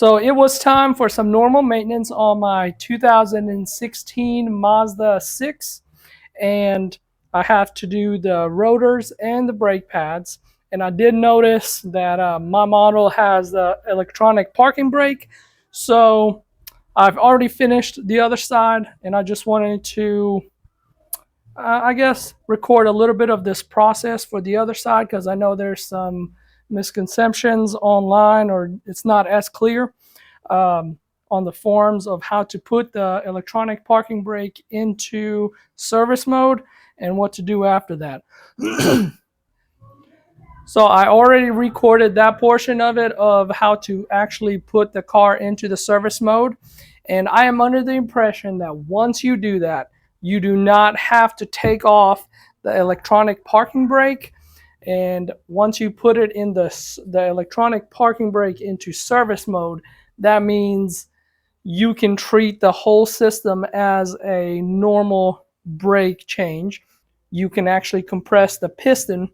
So it was time for some normal maintenance on my 2016 Mazda 6, and I have to do the rotors and the brake pads. And I did notice that my model has the electronic parking brake, so I've already finished the other side, and I just wanted to, I guess, record a little bit of this process for the other side because I know there's some misconceptions online, or it's not as clear on the forums of how to put the electronic parking brake into service mode and what to do after that. So I already recorded that portion of it, of how to actually put the car into the service mode. And I am under the impression that once you do that, you do not have to take off the electronic parking brake. And once you put it in the electronic parking brake into service mode, that means you can treat the whole system as a normal brake change. You can actually compress the piston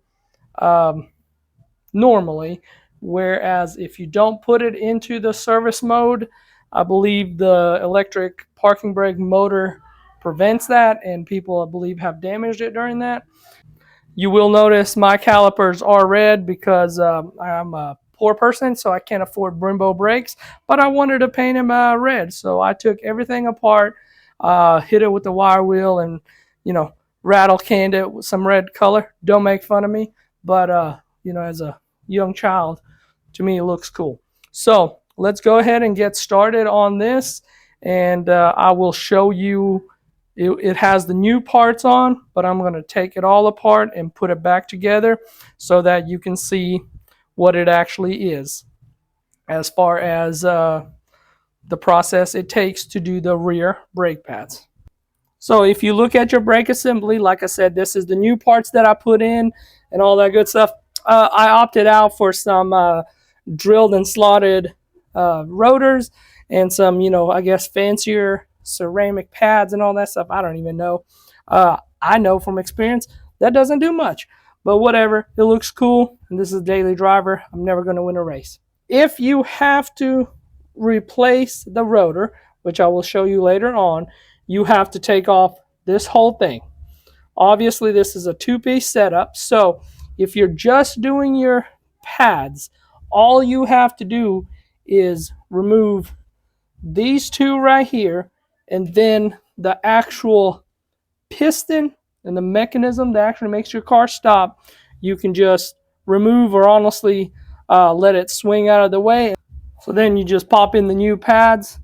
normally, whereas if you don't put it into the service mode, I believe the electric parking brake motor prevents that, and people, I believe, have damaged it during that. You will notice my calipers are red because I'm a poor person, so I can't afford Brembo brakes, but I wanted to paint them red. So I took everything apart, hit it with the wire wheel, and, rattle canned it with some red color. Don't make fun of me, but, as a young child, to me, it looks cool. So let's go ahead and get started on this, and I will show you. It has the new parts on, but I'm going to take it all apart and put it back together so that you can see what it actually is as far as the process it takes to do the rear brake pads. So if you look at your brake assembly, like I said, this is the new parts that I put in and all that good stuff. I opted out for some drilled and slotted rotors and some, I guess, fancier ceramic pads and all that stuff. I don't even know. I know from experience that doesn't do much, but whatever. It looks cool, and this is a daily driver. I'm never going to win a race. If you have to replace the rotor, which I will show you later on, you have to take off this whole thing. Obviously, this is a two-piece setup, so if you're just doing your pads, all you have to do is remove these two right here, and then the actual piston and the mechanism that actually makes your car stop, you can just remove, or honestly let it swing out of the way. So then you just pop in the new pads,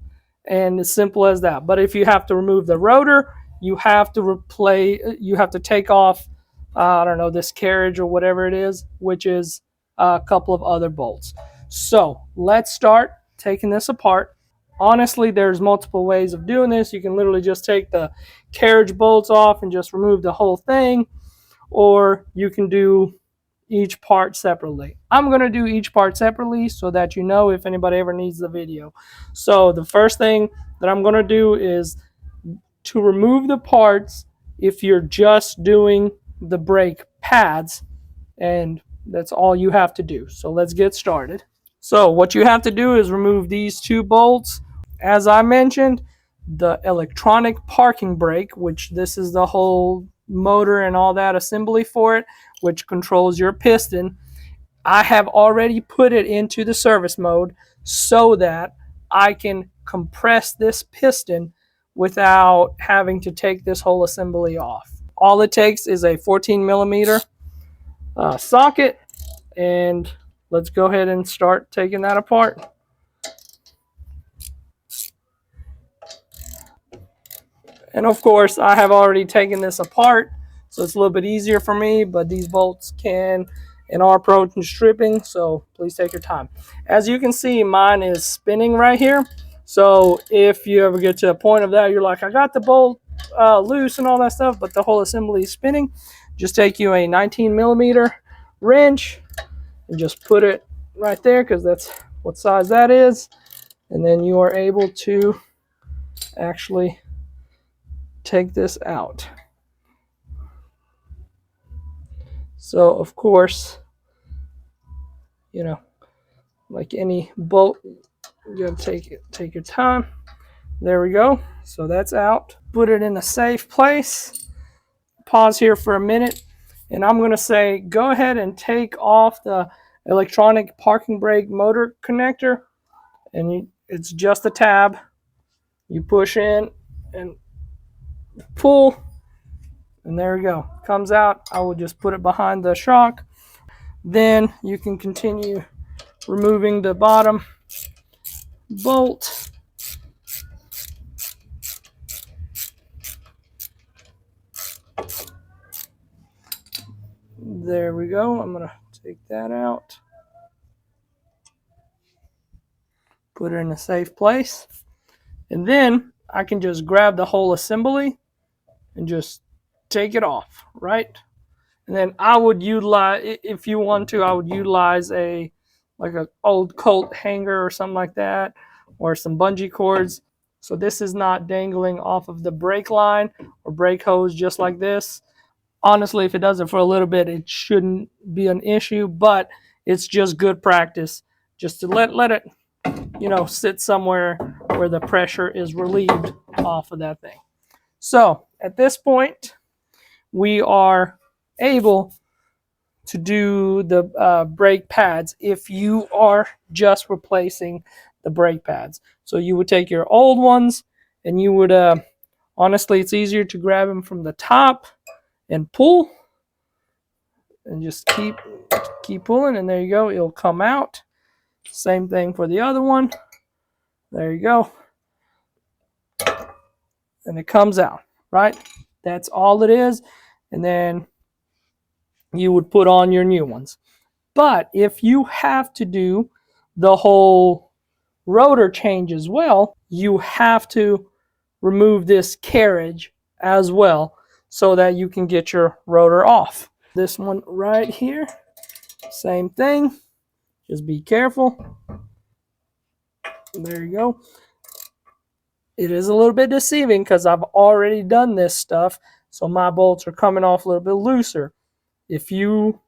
and it's simple as that. But if you have to remove the rotor, you have to take off, I don't know, this carriage or whatever it is, which is a couple of other bolts. So let's start taking this apart. Honestly, there's multiple ways of doing this. You can literally just take the carriage bolts off and just remove the whole thing, or you can do each part separately. I'm going to do each part separately so that you know if anybody ever needs the video. So the first thing that I'm going to do is to remove the parts if you're just doing the brake pads, and that's all you have to do. So let's get started. So what you have to do is remove these two bolts. As I mentioned, the electronic parking brake, which this is the whole motor and all that assembly for it, which controls your piston. I have already put it into the service mode so that I can compress this piston without having to take this whole assembly off. All it takes is a 14 millimeter socket, and let's go ahead and start taking that apart. And of course, I have already taken this apart, so it's a little bit easier for me, but these bolts can and are prone to stripping, so please take your time. As you can see, mine is spinning right here. So if you ever get to a point of that, you're like, I got the bolt loose and all that stuff, but the whole assembly is spinning, just take you a 19 millimeter wrench and just put it right there, because that's what size that is. And then you are able to actually take this out. So of course, like any bolt You gotta take your time. There we go. So that's out. Put it in a safe place. Pause here for a minute, and I'm gonna say go ahead and take off the electronic parking brake motor connector, and it's just a tab. You push in and pull, and there we go. Comes out. I will just put it behind the shock. Then you can continue removing the bottom bolt. There we go. I'm gonna take that out. Put it in a safe place. And then I can just grab the whole assembly and just take it off, right? And then I would utilize, if you want to, I would utilize like a old Colt hanger or something like that, or some bungee cords. So this is not dangling off of the brake line or brake hose just like this. Honestly, if it does it for a little bit, it shouldn't be an issue, but it's just good practice just to let it, sit somewhere where the pressure is relieved off of that thing. So at this point, we are able to do the brake pads if you are just replacing the brake pads. So you would take your old ones and you would, honestly, it's easier to grab them from the top and pull and just keep pulling, and there you go. It'll come out. Same thing for the other one. There you go. And it comes out, right? That's all it is. And then you would put on your new ones. But if you have to do the whole rotor change as well, you have to remove this carriage as well so that you can get your rotor off. This one right here, same thing. Just be careful. There you go. It is a little bit deceiving because I've already done this stuff, so my bolts are coming off a little bit looser. If you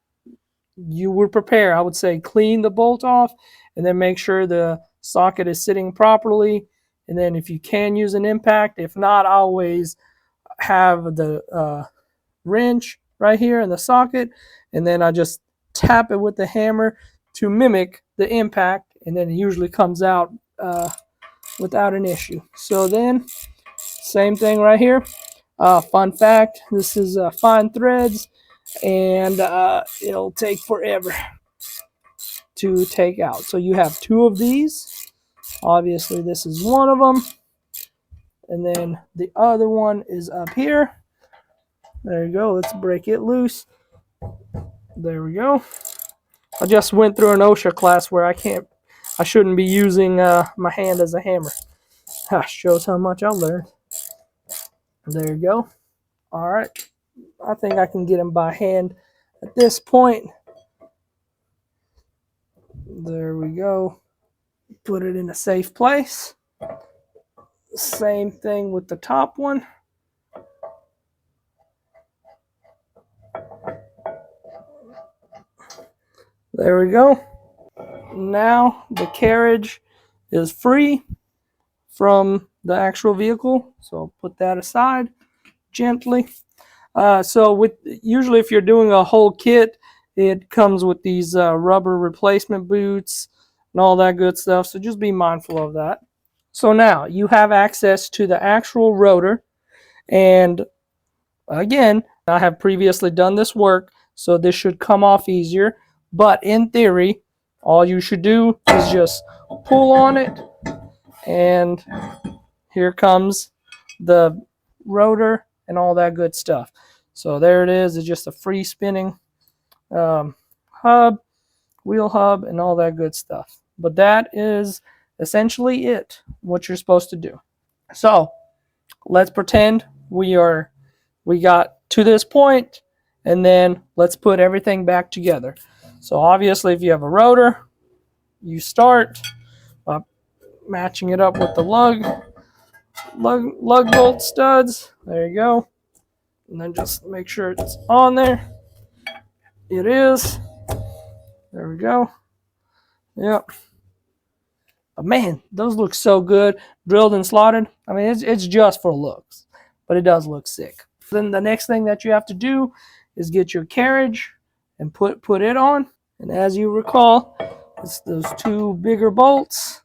would prepare, I would say clean the bolt off and then make sure the socket is sitting properly. And then if you can use an impact, if not, I always have the wrench right here in the socket, and then I just tap it with the hammer to mimic the impact, and then it usually comes out without an issue. So then, same thing right here. Fun fact, this is fine threads, and it'll take forever to take out. So you have two of these. Obviously, this is one of them. And then the other one is up here. There you go. Let's break it loose. There we go. I just went through an OSHA class where I shouldn't be using my hand as a hammer. Shows how much I learned. There you go. All right. I think I can get him by hand at this point. There we go. Put it in a safe place. Same thing with the top one. There we go. Now the carriage is free from the actual vehicle, so put that aside gently. So usually if you're doing a whole kit, it comes with these rubber replacement boots and all that good stuff, so just be mindful of that. So now you have access to the actual rotor, and again, I have previously done this work, so this should come off easier, but in theory, all you should do is just pull on it, and here comes the rotor and all that good stuff. So there it is. It's just a free spinning hub, wheel hub, and all that good stuff. But that is essentially it, what you're supposed to do. So let's pretend we got to this point, and then let's put everything back together. So obviously, if you have a rotor, you start by matching it up with the lug bolt studs. There you go. And then just make sure it's on there. It is. There we go. Yep. But man, those look so good, drilled and slotted. I mean, it's just for looks, but it does look sick. Then the next thing that you have to do is get your carriage and put it on. And as you recall, it's those two bigger bolts.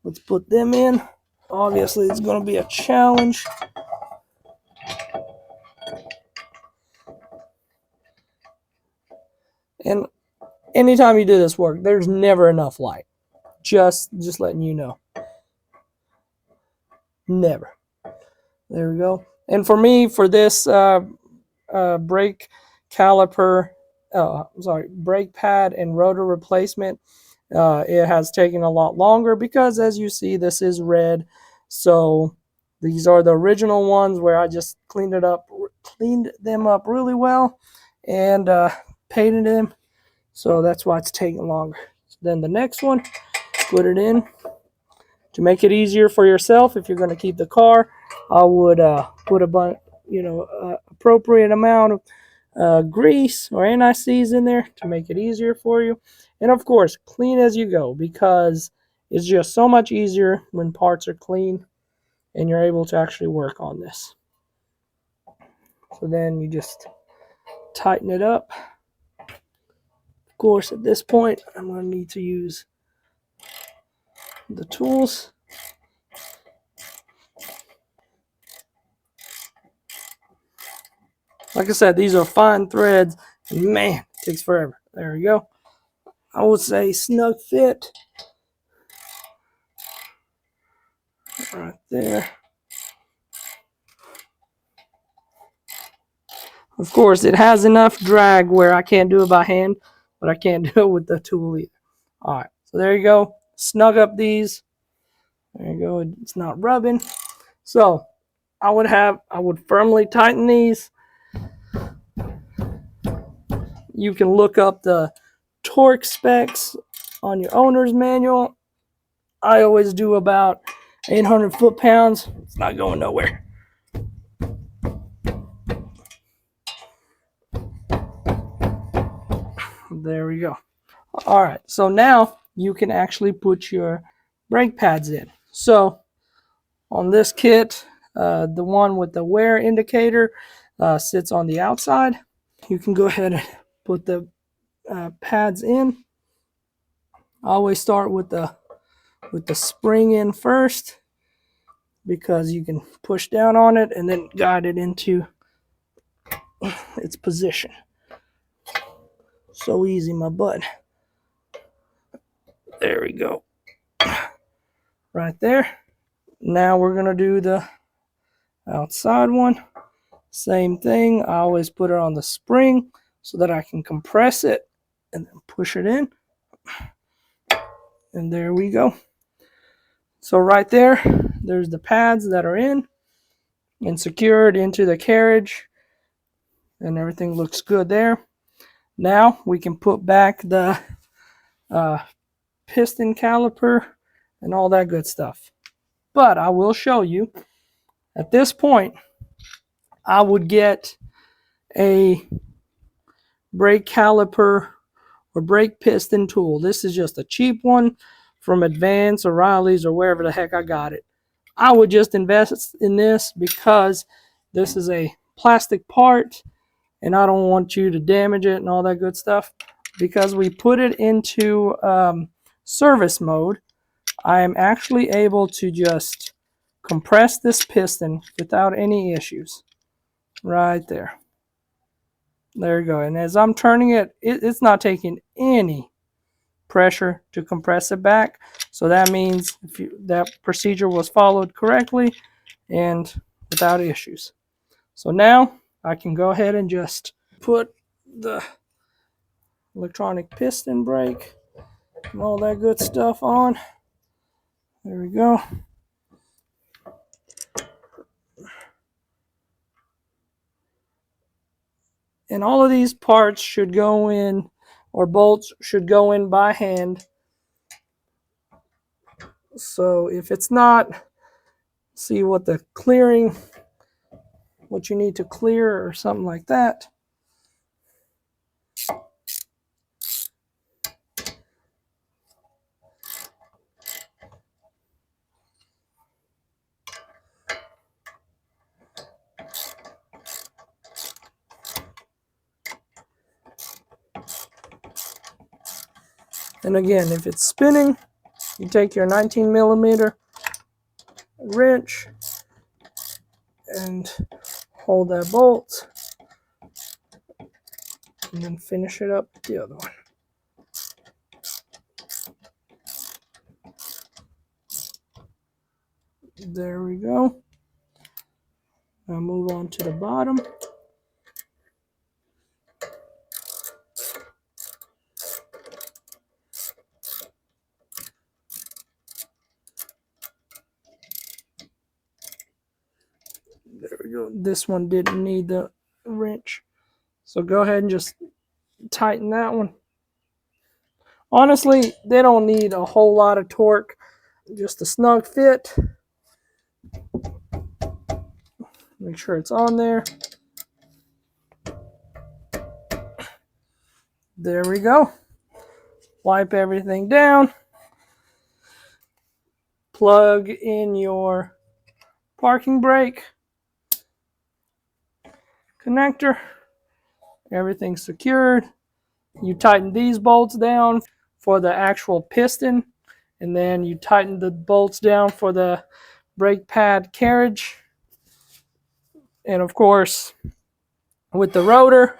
Let's put them in. Obviously, it's going to be a challenge. And anytime you do this work, there's never enough light. Just letting you know. Never. There we go. And for me, for this brake caliper, brake pad and rotor replacement, it has taken a lot longer because, as you see, this is red. So these are the original ones where I just cleaned them up really well and painted them. So that's why it's taking longer. So then the next one, put it in. To make it easier for yourself, if you're going to keep the car, I would put appropriate amount of grease or anti-seize in there to make it easier for you. And of course, clean as you go, because it's just so much easier when parts are clean and you're able to actually work on this. So then you just tighten it up. Of course, at this point, I'm going to need to use the tools. Like I said, these are fine threads. And man, it takes forever. There we go. I would say snug fit. Right there. Of course, it has enough drag where I can't do it by hand, but I can't do it with the tool either. All right, so there you go. Snug up these. There you go. It's not rubbing. So I would firmly tighten these. You can look up the torque specs on your owner's manual. I always do about 800 foot-pounds. It's not going nowhere. There we go. All right, so now you can actually put your brake pads in. So on this kit, the one with the wear indicator sits on the outside. You can go ahead and put the pads in. I always start with the spring in first, because you can push down on it and then guide it into its position. So easy, my butt. There we go. Right there. Now we're going to do the outside one. Same thing. I always put it on the spring so that I can compress it and then push it in. And there we go. So right there, there's the pads that are in and secured into the carriage. And everything looks good there. Now we can put back the piston caliper and all that good stuff. But I will show you, at this point, I would get a brake caliper or brake piston tool. This is just a cheap one from Advance or Riley's or wherever the heck I got it. I would just invest in this because this is a plastic part and I don't want you to damage it and all that good stuff. Because we put it into service mode, I am actually able to just compress this piston without any issues. Right there. There you go. And as I'm turning it, it's not taking any pressure to compress it back. So that means that procedure was followed correctly and without issues. So now I can go ahead and just put the electronic piston brake and all that good stuff on. There we go. And all of these parts should go in, or bolts should go in by hand. So if it's not, see what the clearing, what you need to clear or something like that. And again, if it's spinning, you take your 19 millimeter wrench and hold that bolt, and then finish it up with the other one. There we go. Now move on to the bottom. There we go. This one didn't need the wrench. So go ahead and just tighten that one. Honestly, they don't need a whole lot of torque. Just a snug fit. Make sure it's on there. There we go. Wipe everything down. Plug in your parking brake connector. Everything's secured. You tighten these bolts down for the actual piston, and then you tighten the bolts down for the brake pad carriage. And of course, with the rotor,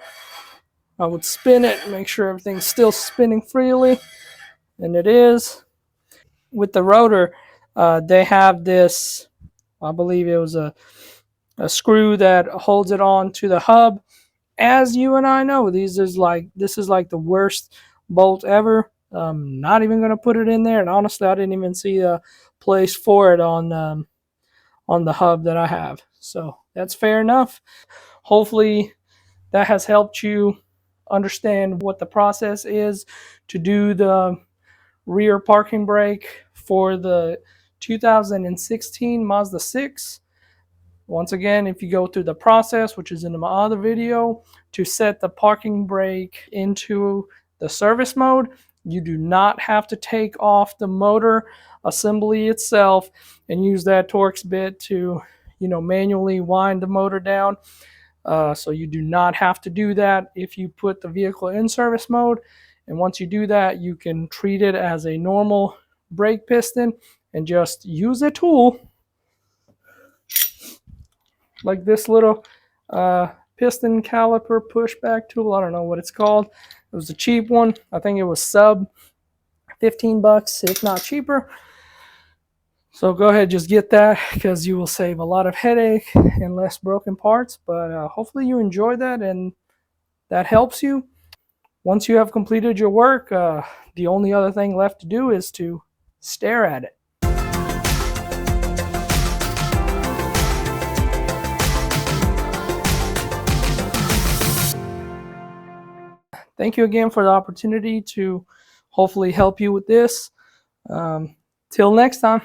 I would spin it, make sure everything's still spinning freely, and it is. With the rotor, they have this, I believe it was a screw that holds it on to the hub. As you and I know, this is like the worst bolt ever. Not even going to put it in there, and honestly, I didn't even see a place for it on the hub that I have. So that's fair enough. Hopefully, that has helped you understand what the process is to do the rear parking brake for the 2016 Mazda 6. Once again, if you go through the process, which is in my other video, to set the parking brake into the service mode, you do not have to take off the motor assembly itself and use that Torx bit to, manually wind the motor down. So you do not have to do that if you put the vehicle in service mode. And once you do that, you can treat it as a normal brake piston and just use a tool like this little piston caliper pushback tool. I don't know what it's called. It was a cheap one. I think it was sub $15, if not cheaper. So go ahead, just get that, because you will save a lot of headache and less broken parts. But hopefully you enjoyed that and that helps you. Once you have completed your work, the only other thing left to do is to stare at it. Thank you again for the opportunity to hopefully help you with this. Till next time.